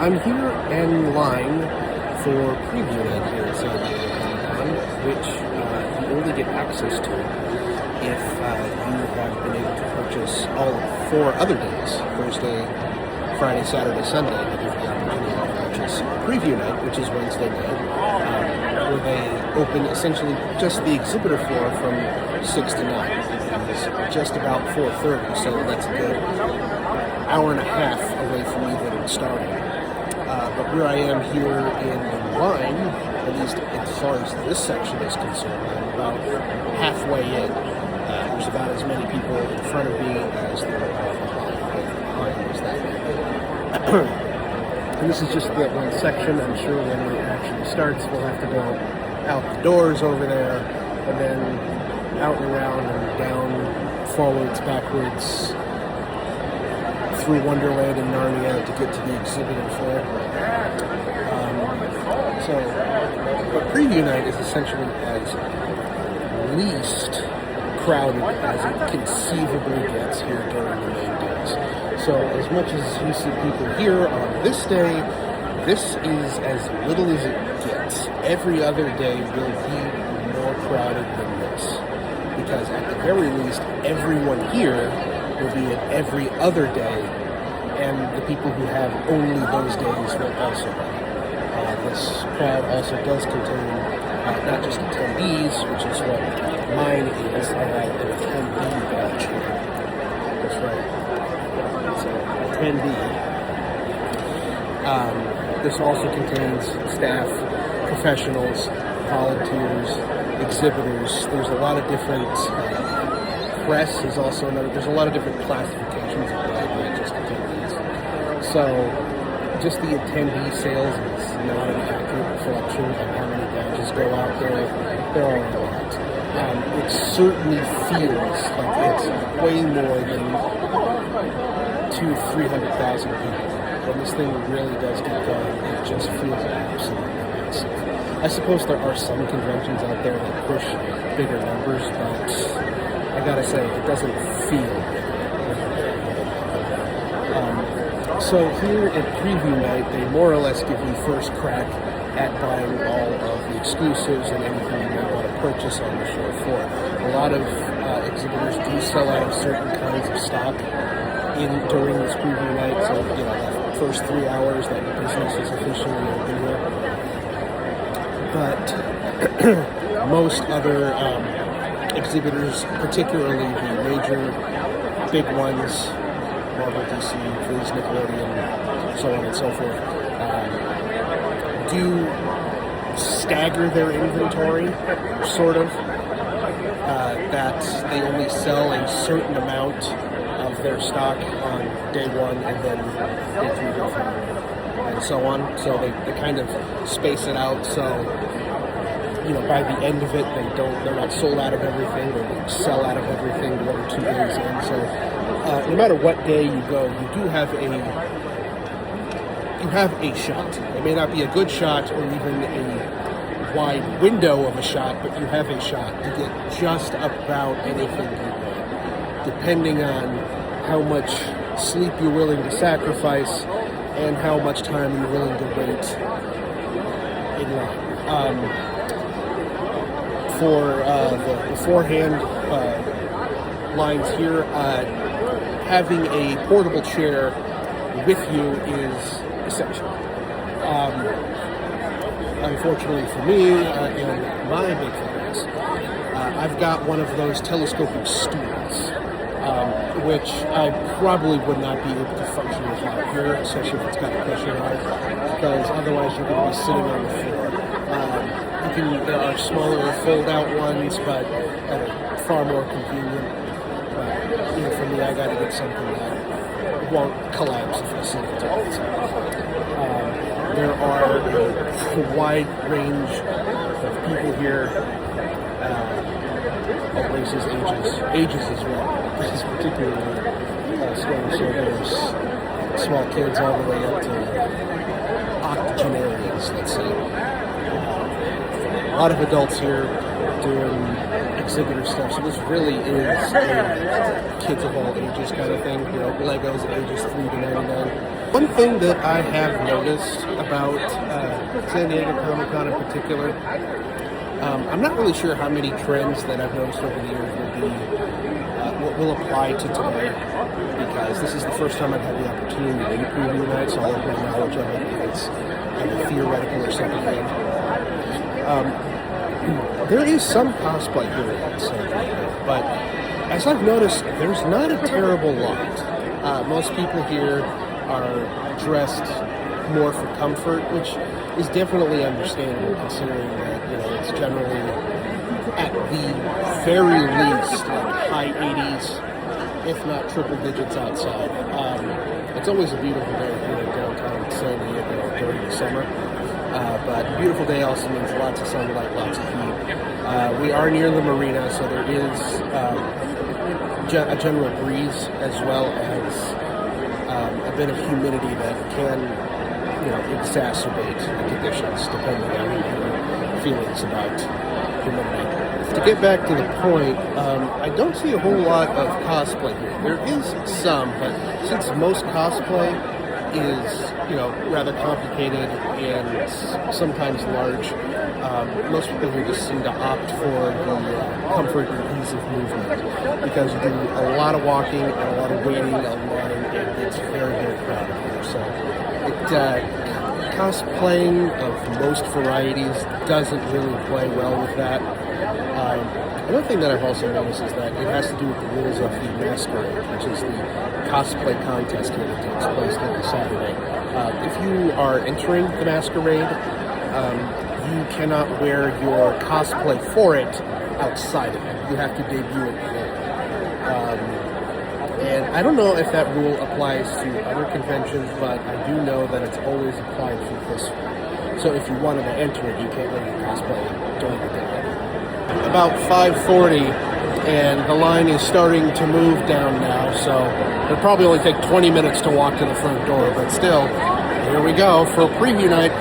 I'm here in line for preview night here at San Diego Comic-Con, which you only get access to if you have been able to purchase all 4 other days, Thursday, Friday, Saturday, Sunday. You have the opportunity to purchase preview night, which is Wednesday night, where they open essentially just the exhibitor floor from 6 to 9. It's just about 4:30, so that's a good hour and a half away from even starting. But where I am here in the line, at least as far as this section is concerned, I'm about halfway in. There's about as many people in front of me as there are behind us that way. And this is just that one section. I'm sure when it actually starts, we'll have to go out the doors over there, and then out and around and down, forwards, backwards, through Wonderland and Narnia to get to the exhibitor floor. But preview night is essentially as least crowded as it conceivably gets here during the main days. So as much as you see people here on this day, this is as little as it gets. Every other day will be more crowded than this, because at the very least, everyone here will be at every other day, and the people who have only those days will also be. This crowd also does contain not just attendees, which is what mine is. I have an attendee badge here. That's right. So, attendee. This also contains staff, professionals, volunteers, exhibitors. There's a lot of different press is also another. There's a lot of different classifications of that, not just attendees. So just the attendee sales is not an accurate reflection of how many badges go out there. There are a lot. It certainly feels like it's way more than 200,000-300,000 people. When this thing really does get going, it just feels absolutely massive. I suppose there are some conventions out there that push bigger numbers, but I gotta say, it doesn't feel so here at preview night, they more or less give you first crack at buying all of the exclusives and anything you might want to purchase on the show floor. A lot of exhibitors do sell out of certain kinds of stock during this preview night, so that first 3 hours that the business is officially open here. But most other exhibitors, particularly the major big ones, Marvel, DC, Viz, Nickelodeon, so on and so forth, do stagger their inventory, sort of, that they only sell a certain amount of their stock on day 1 and then day 3, day 4, and so on. So they kind of space it out, so by the end of it, they're not sold out of everything, or they sell out of everything 1 or 2 days in. So no matter what day you go, you do have a shot. It may not be a good shot or even a wide window of a shot, but you have a shot to get just about anything you want, depending on how much sleep you're willing to sacrifice and how much time you're willing to wait in line. For the beforehand lines here, having a portable chair with you is essential. Unfortunately for me, and my big fans, I've got one of those telescoping stools, which I probably would not be able to function without here, especially if it's got a cushion on it, because otherwise you're going to be sitting on the floor. There are smaller fold-out ones, but that are far more convenient. For me, I got to get something that won't collapse if I sit on top of it. There are a wide range of people here, of races, ages as well. This is particularly strong. So there's small kids all the way up to octogenarians, let's say. A lot of adults here doing exhibitor stuff, so this really is a kids of all ages kind of thing. Legos at ages 3 to 99. One thing that I have noticed about San Diego Comic-Con in particular, I'm not really sure how many trends that I've noticed over the years will apply to today, because this is the first time I've had the opportunity to do preview night, so all of my knowledge of it is either theoretical or secondhand. There is some cosplay here at San Diego, but as I've noticed, there's not a terrible lot. Most people here are dressed more for comfort, which is definitely understandable considering that it's generally at the very least like high 80s, if not triple digits outside. It's always a beautiful day here in downtown San Diego during the summer, but beautiful day also means lots of sunlight, lots of heat. We are near the marina, so there is a general breeze as well as a bit of humidity that can, exacerbate the conditions depending on your feelings about humidity. To get back to the point, I don't see a whole lot of cosplay here. There is some, but since most cosplay is, rather complicated and sometimes large, most people here just seem to opt for the comfort and ease of movement, because you do a lot of walking and a lot of waiting online, and it's very, very crowded here. So cosplaying of most varieties doesn't really play well with that. Another thing that I've also noticed is that it has to do with the rules of the Masquerade, which is the cosplay contest here that takes place every Saturday. If you are entering the Masquerade, you cannot wear your cosplay for it outside of it. You have to debut it there. And I don't know if that rule applies to other conventions, but I do know that it's always applied for this one. So if you wanted to enter it, you can't wear your cosplay during the day. About 5:40, and the line is starting to move down now, so it'll probably only take 20 minutes to walk to the front door, but still, here we go for preview night.